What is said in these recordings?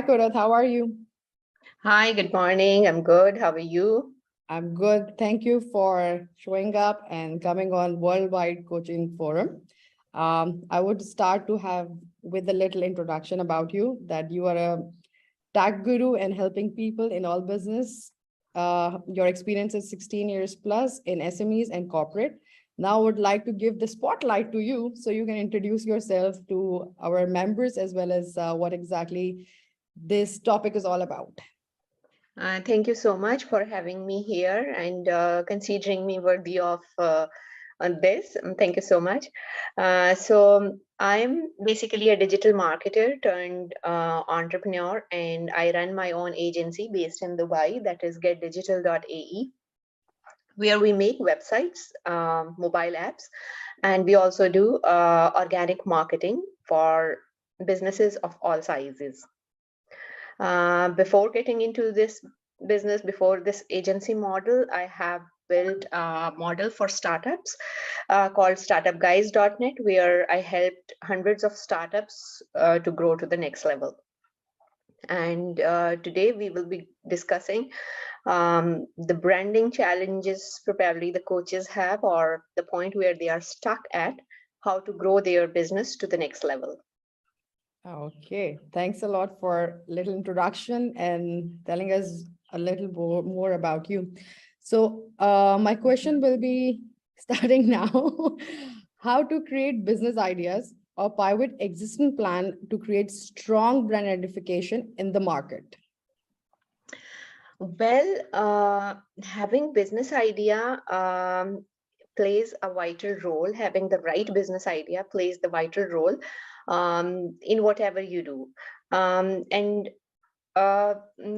Hi, Kurat. How are you? Hi, good morning. I'm good. How are you? I'm good. Thank you for showing up and coming on Worldwide Coaching Forum. I would start to have with a little introduction about you, that you are a tech guru and helping people in all business. Your experience is 16 years plus in SMEs and corporate. Now I would like to give the spotlight to you so you can introduce yourself to our members as well as what exactly this topic is all about. Thank you so much for having me here and considering me worthy of on this. Thank you so much. I'm basically a digital marketer turned entrepreneur, and I run my own agency based in Dubai, that is getdigital.ae, where we make websites, mobile apps, and we also do organic marketing for businesses of all sizes. Before getting into this business, before this agency model, I have built a model for startups called startupguys.net, where I helped hundreds of startups to grow to the next level. And today we will be discussing the branding challenges probably the coaches have, or the point where they are stuck at, how to grow their business to the next level. Okay, thanks a lot for little introduction and telling us a little more about you. So my question will be starting now. How to create business ideas or pivot existing plan to create strong brand identification in the market? Well, having business idea plays a vital role. Having the right business idea plays the vital role in whatever you do. And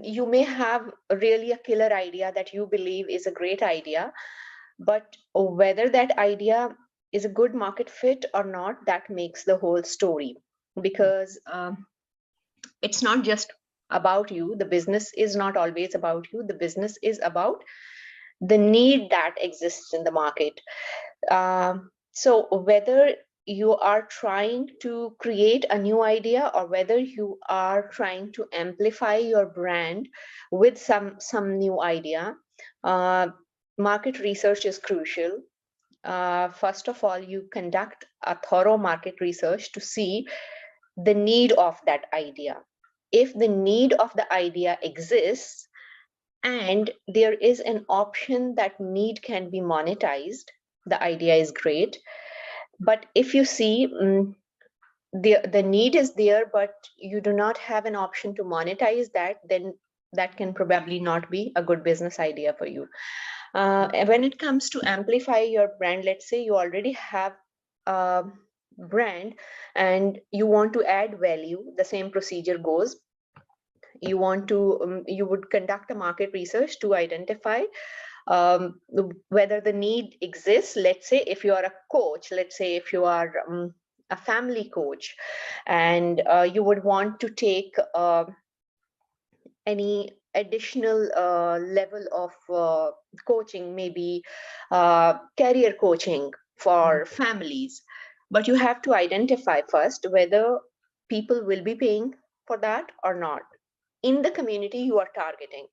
you may have really a killer idea that you believe is a great idea, but whether that idea is a good market fit or not, that makes the whole story. Because it's not just about you. The business is not always about you. The business is about the need that exists in the market. So whether you are trying to create a new idea or whether you are trying to amplify your brand with some new idea, market research is crucial. First of all, you conduct a thorough market research to see the need of that idea. If the need of the idea exists and there is an option that need can be monetized, the idea is great. But if you see the need is there, but you do not have an option to monetize that, then that can probably not be a good business idea for you. When it comes to amplify your brand, let's say you already have a brand and you want to add value, the same procedure goes. You want to you would conduct a market research to identify whether the need exists. Let's say if you are a coach, let's say if you are a family coach, and you would want to take any additional level of coaching, maybe career coaching for families. But you have to identify first whether people will be paying for that or not in the community you are targeting.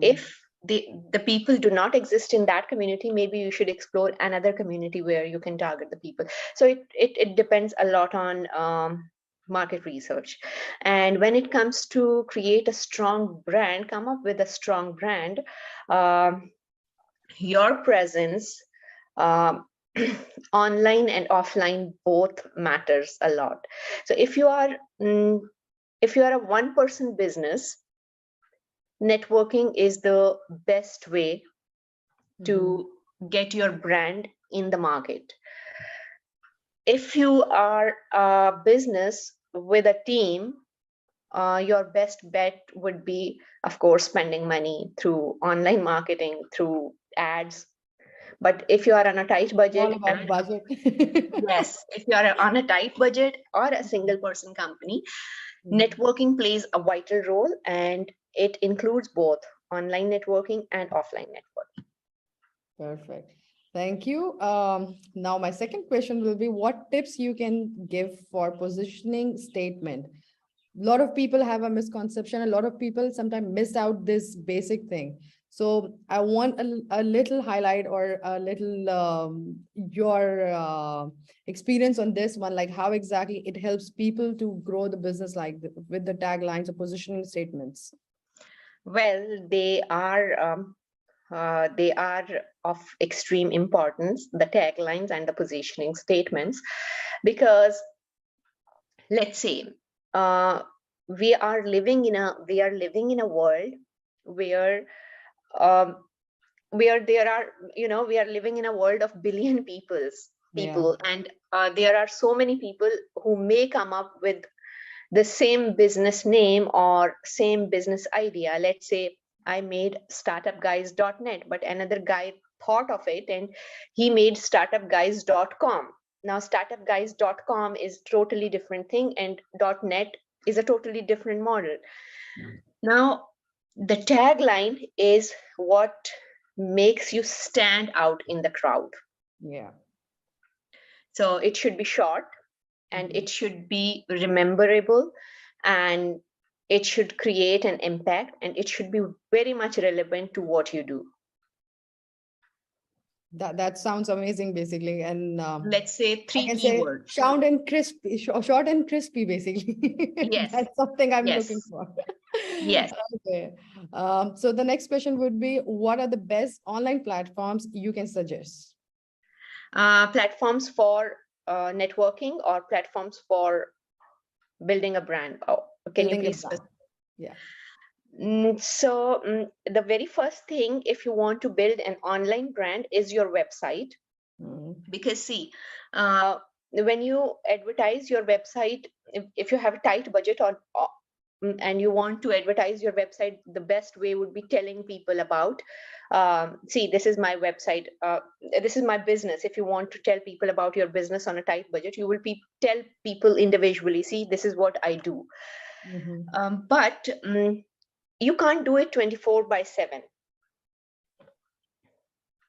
If the people do not exist in that community, maybe you should explore another community where you can target the people. So it depends a lot on market research. And when it comes to create a strong brand, come up with a strong brand, your presence, online and offline, both matters a lot. So if you are a one-person business, networking is the best way to get your brand in the market. If you are a business with a team, your best bet would be, of course, spending money through online marketing, through ads. But if you are on a tight budget, All about budget. yes, if you are on a tight budget or a single person company, networking plays a vital role, and it includes both online networking and offline networking. Perfect. Thank you. Now my second question will be, what tips you can give for positioning statement? lot of people have a misconception. A lot of people sometimes miss out this basic thing. So I want a little highlight or a little your experience on this one, like how exactly it helps people to grow the business, like with the taglines or positioning statements. Well, they are of extreme importance, the taglines and the positioning statements, because let's say uh, we are living in a world where um, there are, we are living in a world of billion Yeah. people, and there are so many people who may come up with the same business name or same business idea. Let's say I made startupguys.net, but another guy thought of it and he made startupguys.com. Now startupguys.com is totally different thing, and .net is a totally different model. Now the tagline is what makes you stand out in the crowd. Yeah. So it should be short, and Mhm. it should be rememberable, and it should create an impact, and it should be very much relevant to what you do. That sounds amazing, basically, and Let's say I three can say keywords. short and crispy, short and crispy, basically. Yes, That's something I'm looking yes, for. yes. Okay. So the next question would be, what are the best online platforms you can suggest? Platforms for networking or platforms for building a brand. Oh, can you Building a please brand. Yeah. the very first thing, if you want to build an online brand, is your website. Mhm. Because see, uh, when you advertise your website, if you have a tight budget and you want to advertise your website, the best way would be telling people about, see, this is my website, this is my business. If you want to tell people about your business on a tight budget, you will tell people individually, see, this is what I do. Mhm. But you can't do it 24/7.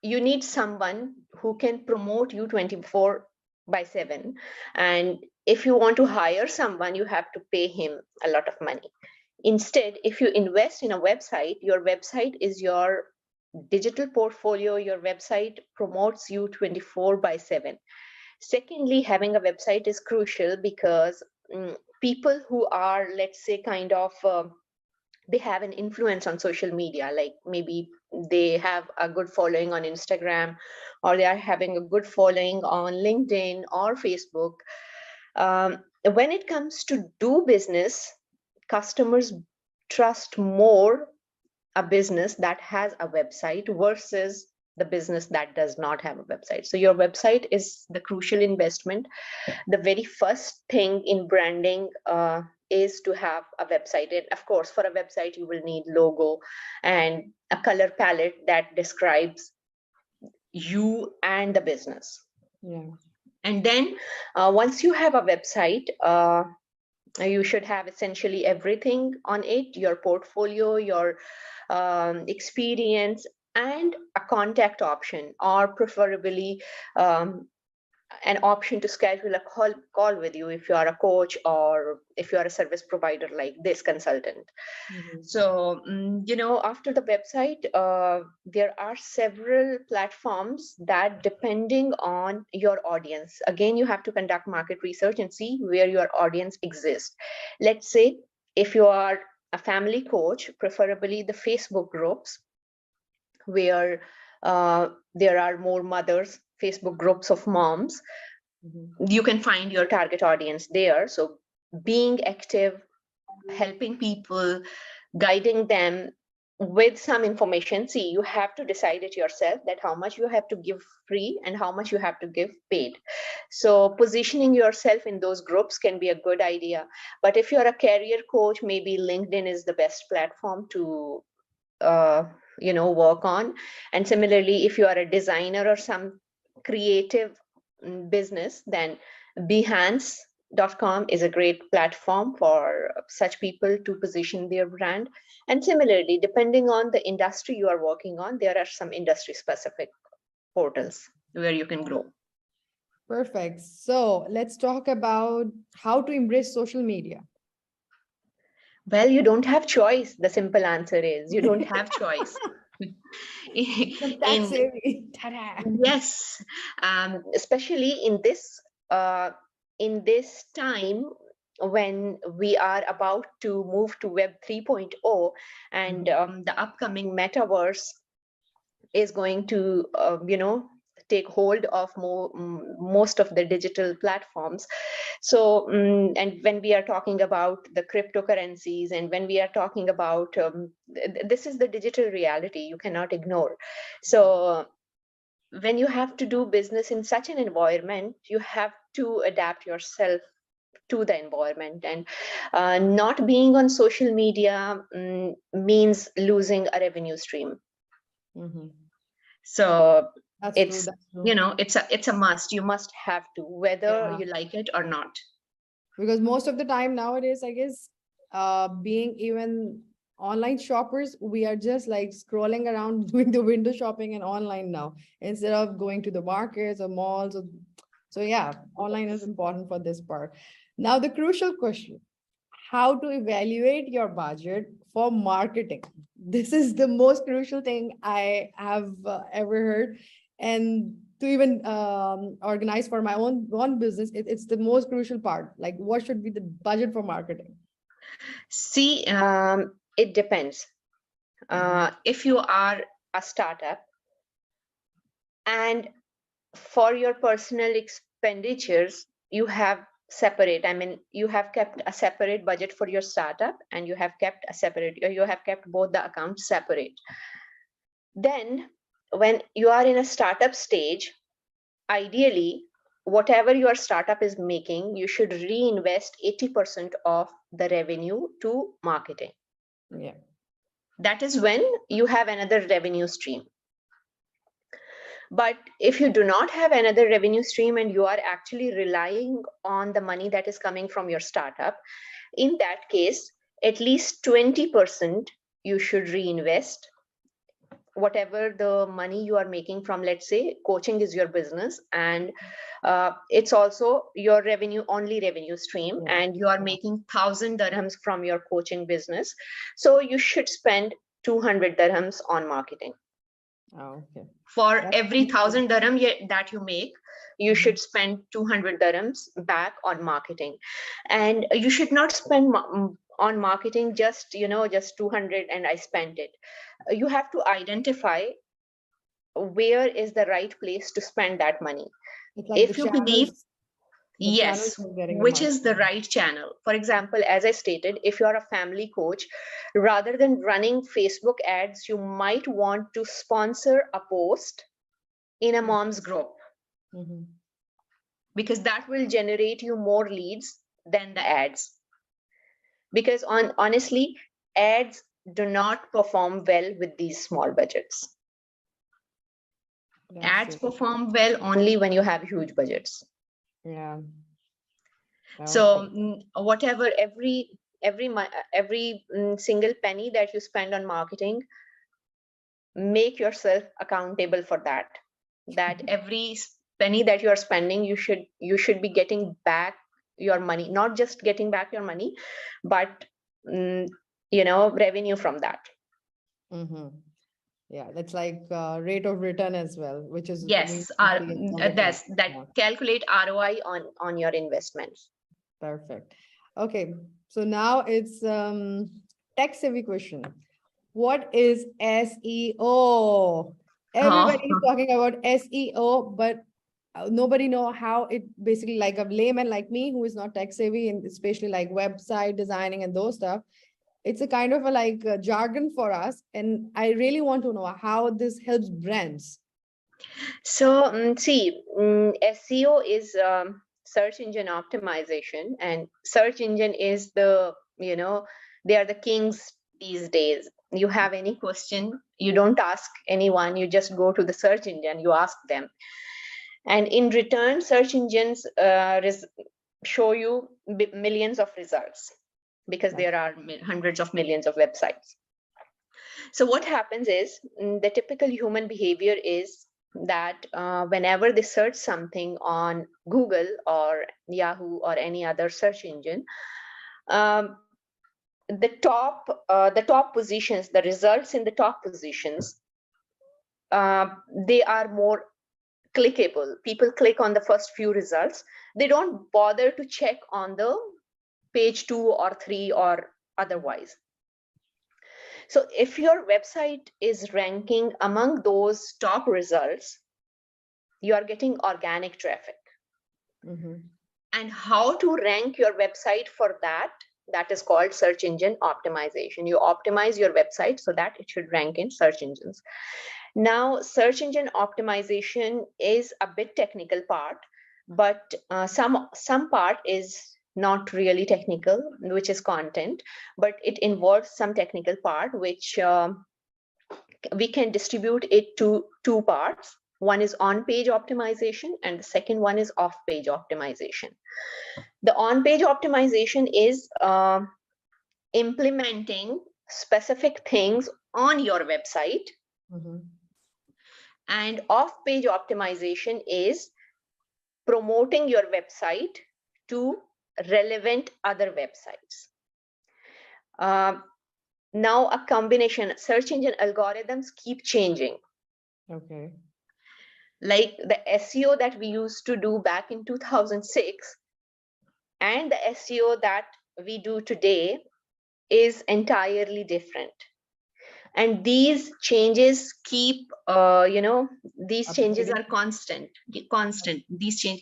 You need someone who can promote you 24/7. And if you want to hire someone, you have to pay him a lot of money. Instead, if you invest in a website, your website is your digital portfolio. Your website promotes you 24/7. Secondly, having a website is crucial because people who are, let's say, kind of they have an influence on social media, like maybe they have a good following on Instagram, or they are having a good following on LinkedIn or Facebook. When it comes to do business, customers trust more a business that has a website versus the business that does not have a website. So your website is the crucial investment. The very first thing in branding is to have a website. And of course, for a website, you will need logo and a color palette that describes you and the business. Yeah. And then once you have a website, you should have essentially everything on it: your portfolio, your experience, and a contact option, or preferably an option to schedule a call with you if you are a coach or if you are a service provider like this consultant. Mhm. So, after the website, there are several platforms that, depending on your audience, again, you have to conduct market research and see where your audience exists. Let's say if you are a family coach, preferably the Facebook groups where there are more mothers, Facebook groups of moms, Mhm. you can find your target audience there. So being active, helping people, guiding them with some information. See, you have to decide it yourself that how much you have to give free and how much you have to give paid. So positioning yourself in those groups can be a good idea. But if you're a career coach, maybe LinkedIn is the best platform to work on. And similarly, if you are a designer or some creative business, then Behance.com is a great platform for such people to position their brand. And similarly, depending on the industry you are working on, there are some industry specific portals where you can grow. Perfect. So let's talk about how to embrace social media. Well, you don't have choice. The simple answer is you don't have choice. Tax In savvy. Ta-da. Yes, especially in this time when we are about to move to Web 3.0, and the upcoming metaverse is going to take hold of most of the digital platforms. So and when we are talking about the cryptocurrencies, and when we are talking about this is the digital reality you cannot ignore. So when you have to do business in such an environment, you have to adapt yourself to the environment. And not being on social media means losing a revenue stream. So That's true. it's That's true. it's a must. You must have to, whether Yeah. you like it or not. Because most of the time nowadays, I guess, being even online shoppers, we are just like scrolling around doing the window shopping and online now instead of going to the markets or malls. So yeah, online is important for this part. Now the crucial question: how to evaluate your budget for marketing? This is the most crucial thing I have ever heard. And to even organize for my own business, it's the most crucial part. Like, what should be the budget for marketing? See, it depends. If you are a startup, and for your personal expenditures, you have separate, I mean, you have kept a separate budget for your startup, and you have kept both the accounts separate. Then when you are in a startup stage, ideally, whatever your startup is making, you should reinvest 80% of the revenue to marketing. Yeah. That is when you have another revenue stream. But if you do not have another revenue stream, and you are actually relying on the money that is coming from your startup, in that case, at least 20% you should reinvest. Whatever the money you are making from, let's say, coaching is your business, and it's also your only revenue stream, Yeah. and you are making 1,000 dirhams from your coaching business. So you should spend 200 dirhams on marketing. Oh, okay. For every 1,000 dirham that you make, you should spend 200 dirhams back on marketing. And you should not spend on marketing just 200 and I spent it. You have to identify where is the right place to spend that money. It's like If you believe, yes, which is the right channel. For example, as I stated, if you're a family coach, rather than running Facebook ads, you might want to sponsor a post in a mom's group, because that will generate you more leads than the ads. Because honestly, ads do not perform well with these small budgets. Ads perform well only when you have huge budgets. Yeah. So whatever, every single penny that you spend on marketing, make yourself accountable for that. That every penny that you are spending, you should be getting back your money, not just getting back your money, but revenue from that. Yeah, that's like rate of return as well, which is yes, calculate ROI on your investments. Perfect. Okay, so now it's tech savvy question. What is SEO? Everybody is talking about SEO, but nobody know how it basically, like a layman like me who is not tech savvy, and especially like website designing and those stuff. It's a kind of a jargon for us. And I really want to know how this helps brands. So see, SEO is search engine optimization, and search engine is they are the kings these days. You have any question, you don't ask anyone, you just go to the search engine, you ask them. And in return, search engines show you millions of results, because there are hundreds of millions of websites. So what happens is, the typical human behavior is that whenever they search something on Google or Yahoo or any other search engine, the top positions, the results in the top positions, they are more clickable. People click on the first few results. They don't bother to check on the page 2 or 3 or otherwise. So if your website is ranking among those top results, you are getting organic traffic. And how to rank your website for that? That is called search engine optimization. You optimize your website so that it should rank in search engines. Now, search engine optimization is a bit technical part, but some part is not really technical, which is content, but it involves some technical part, which we can distribute it to two parts. One is on-page optimization, and the second one is off-page optimization. The on-page optimization is implementing specific things on your website. And off-page optimization is promoting your website to relevant other websites. Now a combination, search engine algorithms keep changing. Okay. Like the SEO that we used to do back in 2006 and the SEO that we do today is entirely different. And these changes keep, these changes are constant. These change.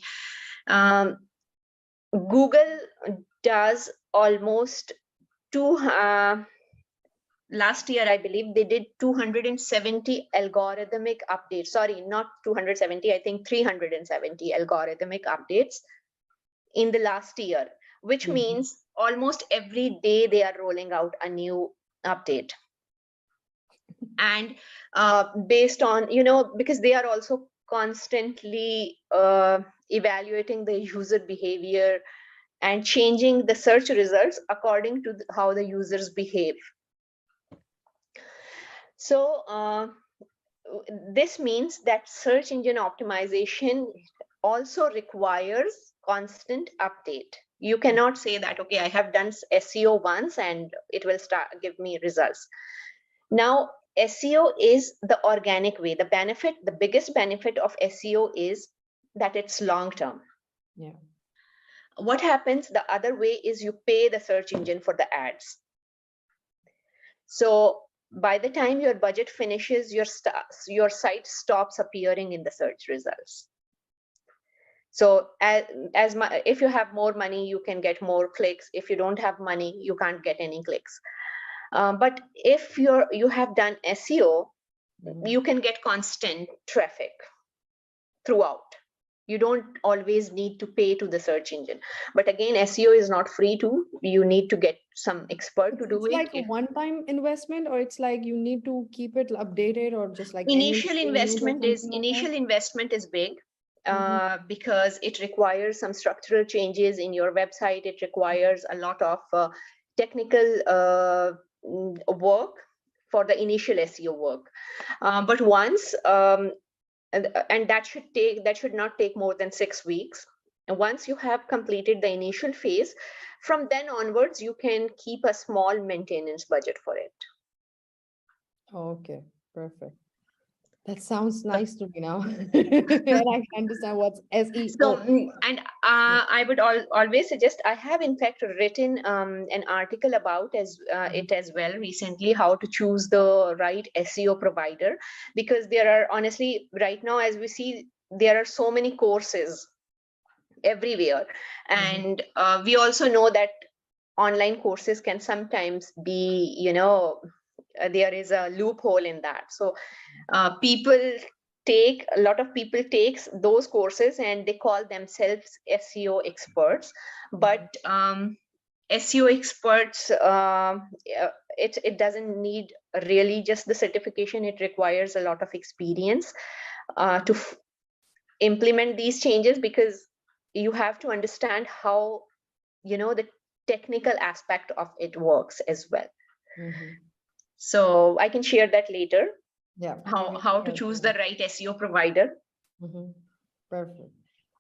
Google does almost last year, I believe they did 270 algorithmic updates. Sorry, not 270, I think 370 algorithmic updates in the last year, which means almost every day they are rolling out a new update. And based on, because they are also constantly evaluating the user behavior and changing the search results according to how the users behave. So this means that search engine optimization also requires constant update. You cannot say that, okay, I have done SEO once and it will give me results. Now, SEO is the organic way. The biggest benefit of SEO is that it's long-term. Yeah. What happens the other way is you pay the search engine for the ads. So by the time your budget finishes, your site stops appearing in the search results. So if you have more money, you can get more clicks. If you don't have money, you can't get any clicks. But if you have done SEO, you can get constant traffic throughout. You don't always need to pay to the search engine. But again, SEO is not free too. You need to get some expert to do it. It's like a one-time investment, or it's like you need to keep it updated, or just like initial investment is big. Because it requires some structural changes in your website. It requires a lot of technical work for the initial SEO work. But once, and that should not take more than 6 weeks. And once you have completed the initial phase, from then onwards, you can keep a small maintenance budget for it. Okay, perfect. That sounds nice to me now. And I can understand what's SEO. So, and I would always suggest, I have in fact written an article about it as well recently, how to choose the right SEO provider, because there are, honestly, right now, as we see, there are so many courses everywhere. And we also know that online courses can sometimes be, there is a loophole in that. So a lot of people takes those courses and they call themselves SEO experts. But SEO experts, it doesn't need really just the certification. It requires a lot of experience to implement these changes, because you have to understand how, the technical aspect of it works as well. So I can share that later. Yeah. How to choose the right SEO provider. Perfect.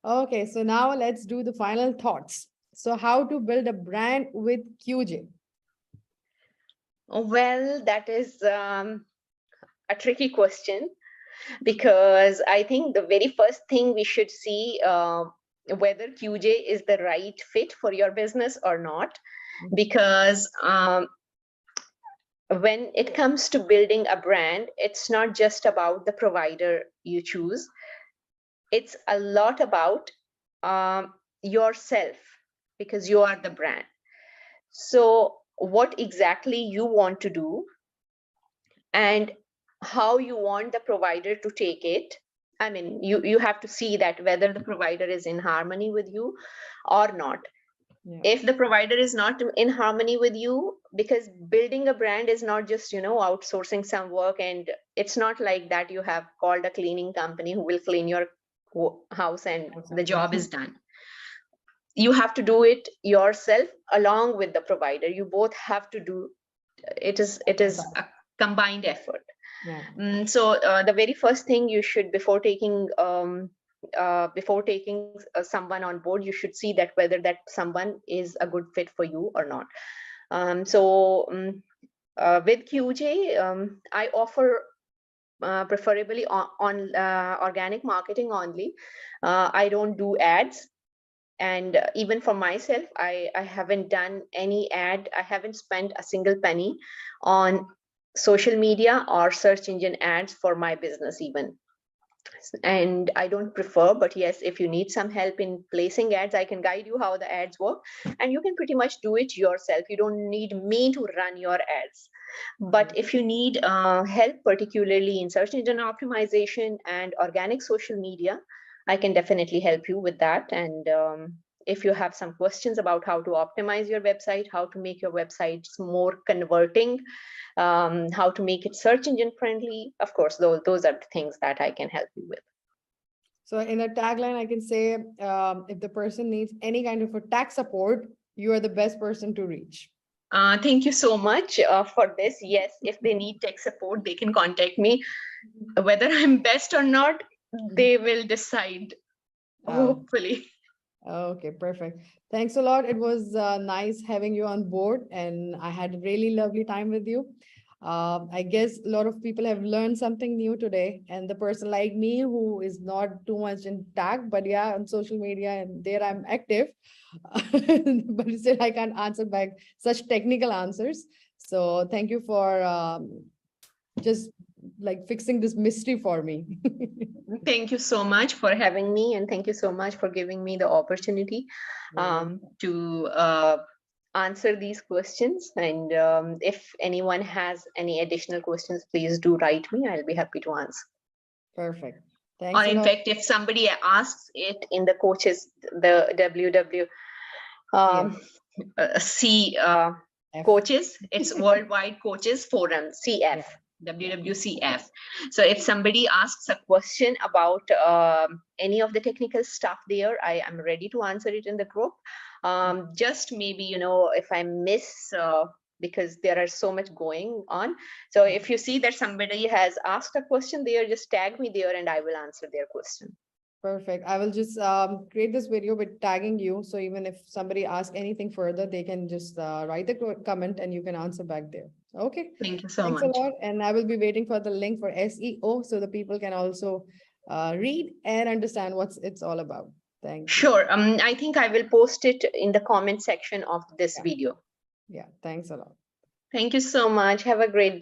Okay, so now let's do the final thoughts. So how to build a brand with QJ? Well, that is a tricky question, because I think the very first thing we should see whether QJ is the right fit for your business or not. Because when it comes to building a brand, it's not just about the provider you choose. It's a lot about yourself, because you are the brand. So what exactly you want to do and how you want the provider to take it. I mean, you have to see that whether the provider is in harmony with you or not. Yeah. If the provider is not in harmony with you, because building a brand is not just, outsourcing some work, and it's not like that you have called a cleaning company who will clean your house and the job is done. You have to do it yourself along with the provider. You both have to do it. Is a combined effort. Yeah. So the very first thing you should, before taking someone on board, you should see that whether that someone is a good fit for you or not. With QJ, I offer preferably on organic marketing only. I don't do ads. And even for myself, I haven't done any ad. I haven't spent a single penny on social media or search engine ads for my business even. And I don't prefer, but yes, if you need some help in placing ads, I can guide you how the ads work, and you can pretty much do it yourself. You don't need me to run your ads. But if you need help, particularly in search engine optimization and organic social media, I can definitely help you with that. And if you have some questions about how to optimize your website, how to make your websites more converting, how to make it search engine friendly, of course, those are the things that I can help you with. So in a tagline, I can say, if the person needs any kind of a tax support, you are the best person to reach. Thank you so much for this. Yes, if they need tech support, they can contact me. Whether I'm best or not, they will decide, hopefully. Okay, perfect. Thanks a lot. It was nice having you on board, and I had a really lovely time with you. I guess a lot of people have learned something new today, and the person like me who is not too much in tech, but yeah, on social media and there I'm active, but still I can't answer back such technical answers. So thank you for just like fixing this mystery for me. Thank you so much for having me, and thank you so much for giving me the opportunity to answer these questions. And if anyone has any additional questions, please do write me. I'll be happy to answer. Perfect. Thanks Or in fact, if somebody asks it in the coaches, the WWC coaches, it's Worldwide Coaches Forum, CF. WWCF. So if somebody asks a question about any of the technical stuff there, I am ready to answer it in the group. Just maybe, if I miss, because there are so much going on. So if you see that somebody has asked a question there, just tag me there and I will answer their question. Perfect. I will just create this video with tagging you. So even if somebody asks anything further, they can just write the comment and you can answer back there. Okay. Thank you so Thanks much. a lot. And I will be waiting for the link for SEO so the people can also read and understand what it's all about. Thank you. Sure. I think I will post it in the comment section of this video. Yeah. Thanks a lot. Thank you so much. Have a great day.